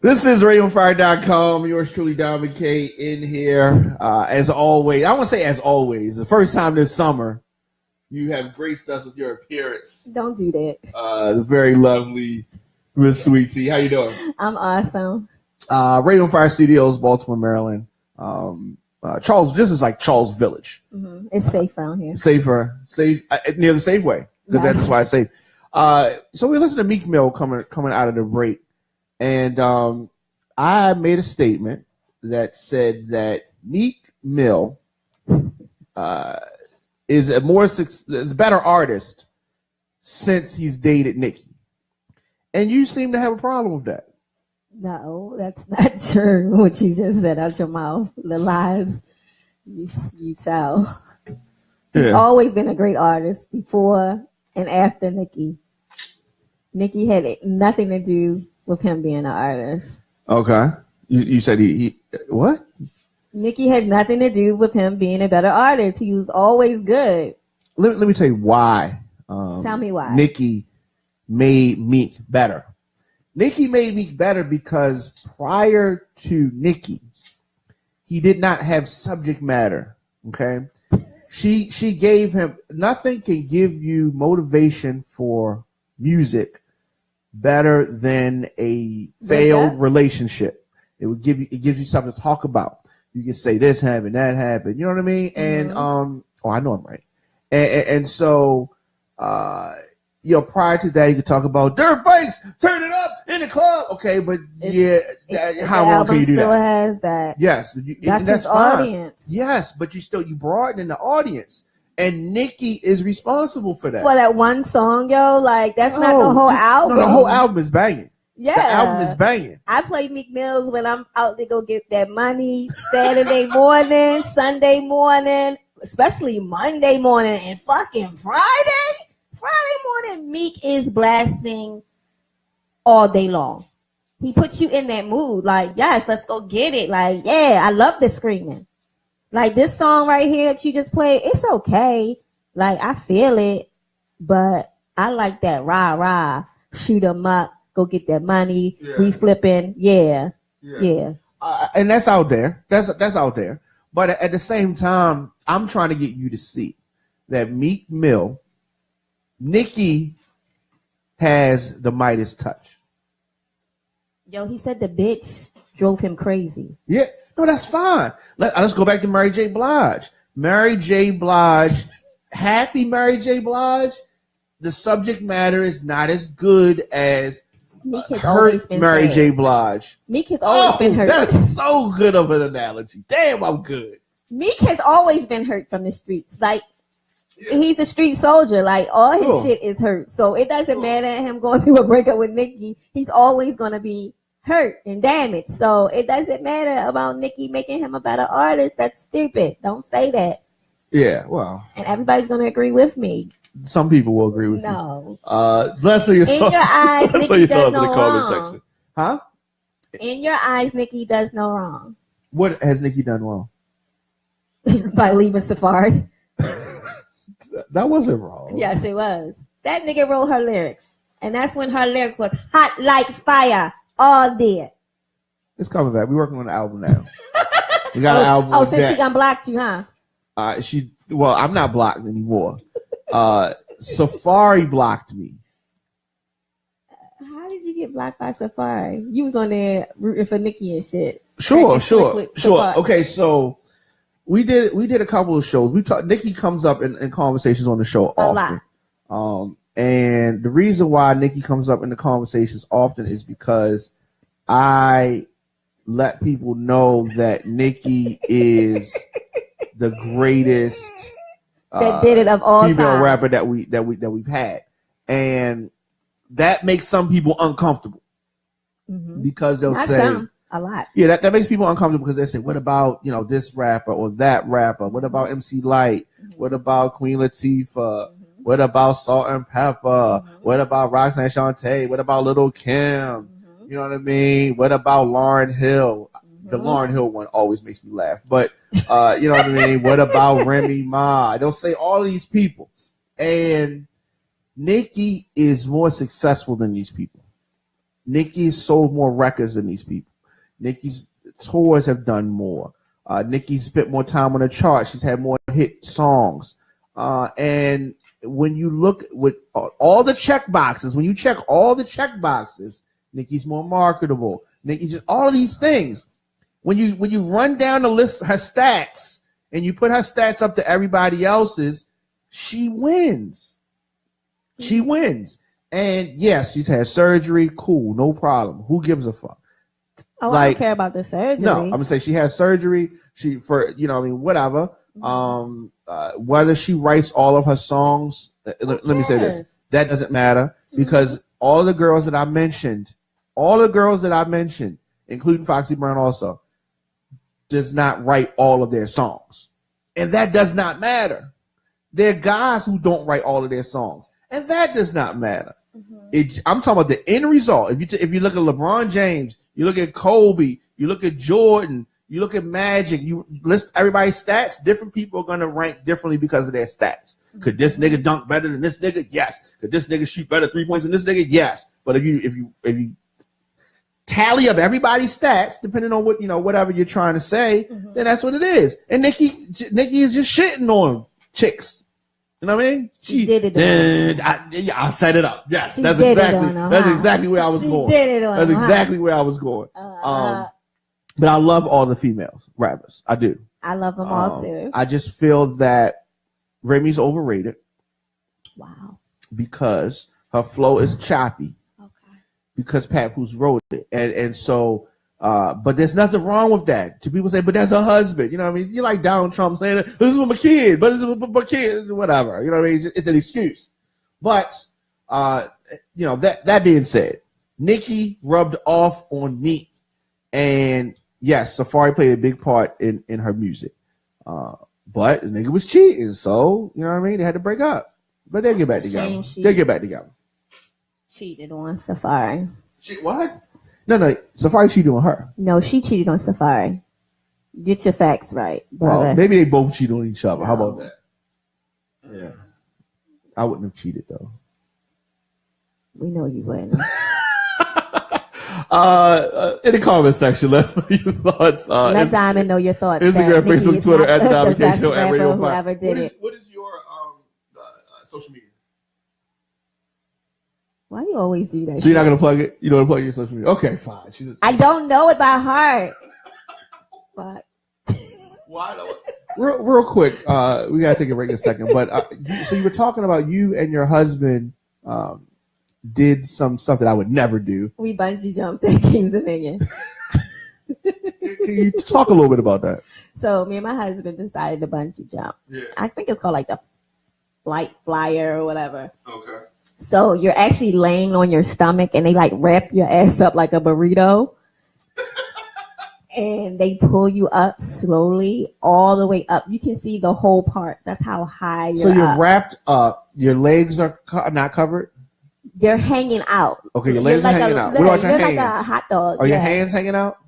This is RadioFire.com. Yours truly, Don McKay, in here. As always, I want to say as always, the first time this summer, you have graced us with your appearance. Don't do that. The very lovely Miss Sweet Tea. How you doing? I'm awesome. Radio Fire Studios, Baltimore, Maryland. Charles, this is like Charles Village. Mm-hmm. It's safe around here. Safe near the Safeway, because that's why it's safe. So we listened to Meek Mill coming out of the break. And I made a statement that said that Meek Mill is a better artist since he's dated Nicki. And you seem to have a problem with that. No, that's not true. What you just said out your mouth, the lies you tell. He's always been a great artist before and after Nicki. Nicki had nothing to do with him being an artist. Okay. You said he what? Nicki has nothing to do with him being a better artist. He was always good. Let me tell you why. Tell me why. Nicki made Meek better. Nicki made Meek better because prior to Nicki, he did not have subject matter. Okay. She gave him nothing can give you motivation for music better than a failed relationship. It gives you something to talk about. You can say this happened, that happened. You know what I mean? And I know I'm right. And so prior to that, you could talk about dirt bikes, turn it up in the club. Okay, but how long can you do that? Still has that. Yes, that's his fine. Audience. Yes, but you broaden the audience. And Nicki is responsible for that. For that one song, yo, like that's not the whole album. No, the whole album is banging. Yeah, the album is banging. I play Meek Mills when I'm out to go get that money Saturday morning, Sunday morning, especially Monday morning, and fucking Friday. Friday morning, Meek is blasting all day long. He puts you in that mood, like yes, let's go get it. Like yeah, I love the screaming. Like this song right here that you just played, it's okay. Like I feel it, but I like that rah rah, shoot 'em up, go get that money, we flipping, yeah. And that's out there. That's out there. But at the same time, I'm trying to get you to see that Meek Mill, Nicki has the Midas touch. Yo, he said the bitch drove him crazy. Yeah. No, that's fine. Let's go back to Mary J. Blige. Mary J. Blige, happy Mary J. Blige, the subject matter is not as good as hurt Mary J. Blige. Meek has always been hurt. That's so good of an analogy. Damn, I'm good. Meek has always been hurt from the streets. Like, he's a street soldier. Like, all his shit is hurt. So it doesn't matter him going through a breakup with Nicki. He's always going to be hurt and damaged. So it doesn't matter about Nicki making him a better artist. That's stupid. Don't say that. Yeah, well. And everybody's going to agree with me. Some people will agree with you. No. Let's say your thoughts. In your eyes, Nicki does no wrong. Section. Huh? In your eyes, Nicki does no wrong. What has Nicki done wrong? By leaving Safari. That wasn't wrong. Yes, it was. That nigga wrote her lyrics. And that's when her lyric was hot like fire. All dead. It's coming back. We're working on the album now. We got an album. Oh, since she done blocked you, huh? Well, I'm not blocked anymore. Safari blocked me. How did you get blocked by Safari? You was on there rooting for Nicki and shit. Sure. Okay, so we did a couple of shows. Nicki comes up in conversations on the show often. A lot. And the reason why Nicki comes up in the conversations often is because I let people know that Nicki is the greatest that did it of all female times. rapper that we've had, and that makes some people uncomfortable because they'll say a lot. Yeah, that makes people uncomfortable because they say, "What about this rapper or that rapper? What about MC Lyte? What about Queen Latifah?" What about Salt and Pepper? What about Roxanne Shante? What about Little Kim? You know what I mean? What about Lauryn Hill? The Lauryn Hill one always makes me laugh. But, you know what I mean? What about Remy Ma? They'll say all of these people. And Nicki is more successful than these people. Nicki sold more records than these people. Nicki's tours have done more. Nicki spent more time on the chart. She's had more hit songs. And when you look with all the check boxes, when you check all the check boxes, Nicki's more marketable. Nicki, just all of these things. When you run down the list, her stats, and you put her stats up to everybody else's, she wins. She wins. And yes, she's had surgery. Cool, no problem. Who gives a fuck? Oh, I don't care about the surgery. No, I'm gonna say she has surgery. Whatever. Whether she writes all of her songs, let me say this. That doesn't matter because all of the girls that I mentioned, including Foxy Brown also, does not write all of their songs. And that does not matter. There are guys who don't write all of their songs. And that does not matter. I'm talking about the end result. If you look at LeBron James, you look at Kobe, you look at Jordan, you look at Magic, you list everybody's stats, different people are going to rank differently because of their stats. Could this nigga dunk better than this nigga? Yes. Could this nigga shoot better 3 points than this nigga? Yes. But if you tally up everybody's stats, depending on whatever you're trying to say, then that's what it is. And Nicki is just shitting on chicks. You know what I mean? She did it. I set it up. Yes, that's exactly where I was going. That's exactly where I was going. But I love all the females rappers. I do. I love them all too. I just feel that Remy's overrated. Wow. Because her flow is choppy. Okay. Because Papoose wrote it, and so. But there's nothing wrong with that. To people say, but that's her husband. You know what I mean? You're like Donald Trump saying, this is my kid, but this is my kid, whatever. You know what I mean? It's an excuse. But, that being said, Nicki rubbed off on Meek. And yes, Safari played a big part in her music. But the nigga was cheating. So, you know what I mean? They had to break up. But they'll get back together. They'll get back together. Cheated on Safari. What? No, Safari cheated on her. No, she cheated on Safari. Get your facts right, brother. Well, maybe they both cheated on each other. No. How about that? Yeah. I wouldn't have cheated, though. We know you wouldn't. In the comment section, let us know your thoughts. Let Diamond know your thoughts. Instagram, Facebook, Twitter, at the Diamond K Show, at Radio 5. What is your social media? Why do you always do that? So you're not going to plug it? You don't want to plug your social media? Okay, fine. I don't know it by heart. But why don't? Real quick, we got to take a break in a second. But so you were talking about you and your husband did some stuff that I would never do. We bungee jumped at Kings Dominion. Can you talk a little bit about that? So me and my husband decided to bungee jump. Yeah. I think it's called like the flight flyer or whatever. Okay. So you're actually laying on your stomach and they like wrap your ass up like a burrito. And they pull you up slowly all the way up. You can see the whole part. That's how high you're up. So you're wrapped up. Your legs are not covered? They're hanging out. Okay, your legs are hanging out. What about your hands? Like a hot dog. Are your hands hanging out?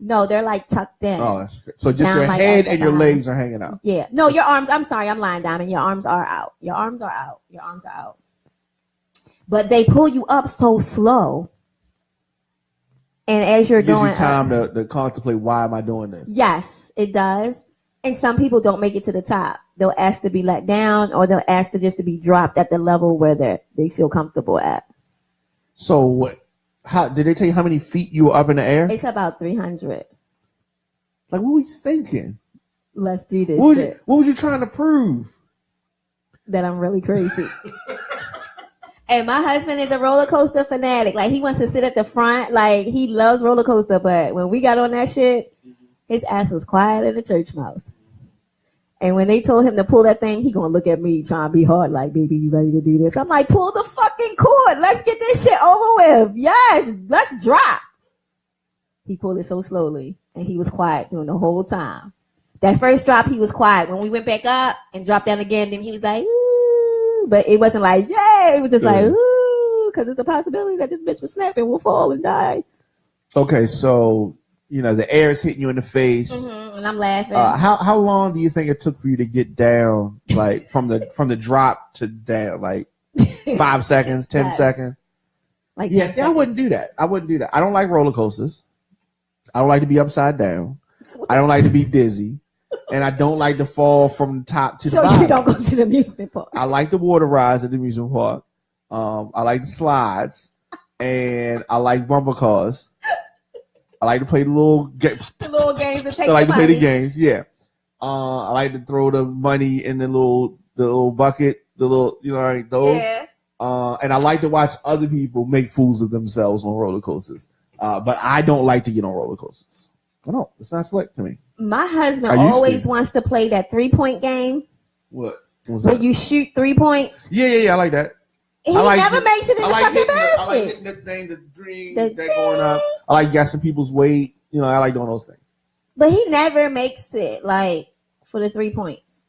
No, they're like tucked in. Oh, that's good. So just your head and your legs are hanging out. Yeah. No, your arms. I'm sorry. I'm lying, Diamond. Your arms are out. Your arms are out. Your arms are out. But they pull you up so slow. And as you're doing, gives you time to contemplate, why am I doing this? Yes, it does. And some people don't make it to the top. They'll ask to be let down, or they'll ask to just to be dropped at the level where they feel comfortable at. So, how did they tell you how many feet you were up in the air? It's about 300. Like, what were you thinking? Let's do this. What was you trying to prove? That I'm really crazy. And my husband is a roller coaster fanatic. Like, he wants to sit at the front. Like, he loves roller coaster. But when we got on that shit, his ass was quiet in the church mouse. And when they told him to pull that thing, he gonna look at me trying to be hard. Like, baby, you ready to do this? I'm like, pull the fucking cord. Let's get this shit over with. Yes, let's drop. He pulled it so slowly. And he was quiet during the whole time. That first drop, he was quiet. When we went back up and dropped down again, then he was like, ooh. But it wasn't like, yay. It was just like, ooh, because it's a possibility that this bitch will snap and will fall and die. Okay, so, the air is hitting you in the face. Mm-hmm, and I'm laughing. How long do you think it took for you to get down, like, from the drop to down? Like, 5 seconds, 10 seconds? Like Yeah, see, I wouldn't do that. I don't like roller coasters. I don't like to be upside down. I don't like to be dizzy. And I don't like to fall from the top to the bottom. So you don't go to the amusement park. I like the water rides at the amusement park. I like the slides. And I like bumper cars. I like to play the little games. The little games that take I like to play money. the games, yeah. I like to throw the money in the little bucket, those. Yeah. And I like to watch other people make fools of themselves on roller coasters. But I don't like to get on roller coasters. I don't. It's not slick to me. My husband always wants to play that 3-point game. What? Where you shoot 3 points. Yeah. I like that. He never makes it in the fucking basket. I like hitting the thing, the dream, that going up. I like guessing people's weight. I like doing those things. But he never makes it, like, for the 3 points.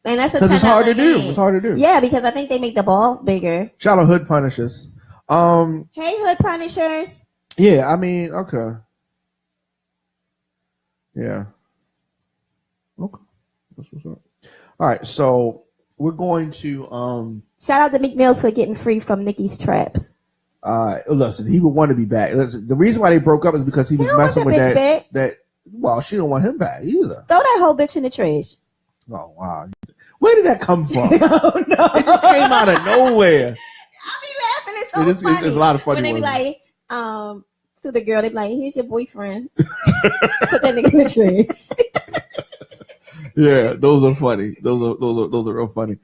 And that's because it's hard to do. It's hard to do. Yeah, because I think they make the ball bigger. Shout out Hood Punishers. Hey, Hood Punishers. Yeah, I mean, okay. Yeah. Okay. That's what's up. All right, so we're going to shout out to Meek Mills for getting free from Nicki's traps. Listen, he would want to be back. Listen, the reason why they broke up is because he was messing with that. Well, she don't want him back either. Throw that whole bitch in the trash. Oh wow, where did that come from? Oh, no. It just came out of nowhere. I'll be laughing. It's so funny. It's a lot of funny. When they be like, to the girl, they be like, "Here's your boyfriend." Put that nigga in the trash. Yeah, those are funny. Those are real funny.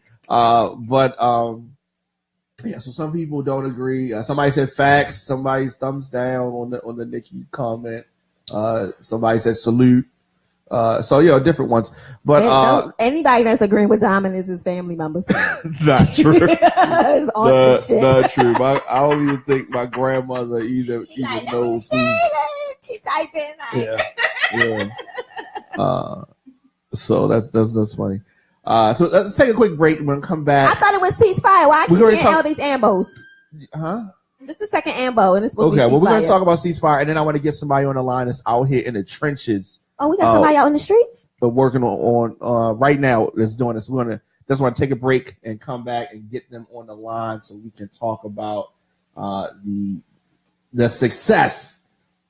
Yeah. So some people don't agree. Somebody said facts. Somebody's thumbs down on the Nicki comment. Somebody said salute. So different ones. But anybody that's agreeing with Diamond is his family members. Not true. Not true. I don't even think my grandmother even knows who. She typing. Yeah. So that's funny. So let's take a quick break. We're gonna come back. I thought it was ceasefire. Why keep getting all these ambos? Huh? This is the second ambo, and it's supposed to be ceasefire. Well, we're gonna talk about ceasefire, and then I want to get somebody on the line that's out here in the trenches. Oh, we got somebody out in the streets? But working on right now that's doing this. We're just want to take a break and come back and get them on the line so we can talk about the success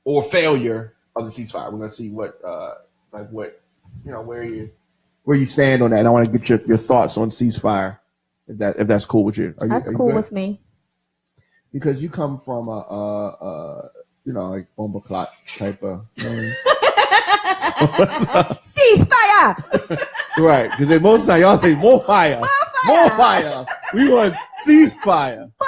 or failure of the ceasefire. We're gonna see what where you stand on that. And I want to get your thoughts on ceasefire if that's cool with you. That's cool with me. Because you come from like bomber clock type of ceasefire. Right, because most of the time y'all say more fire. More fire. We want ceasefire. More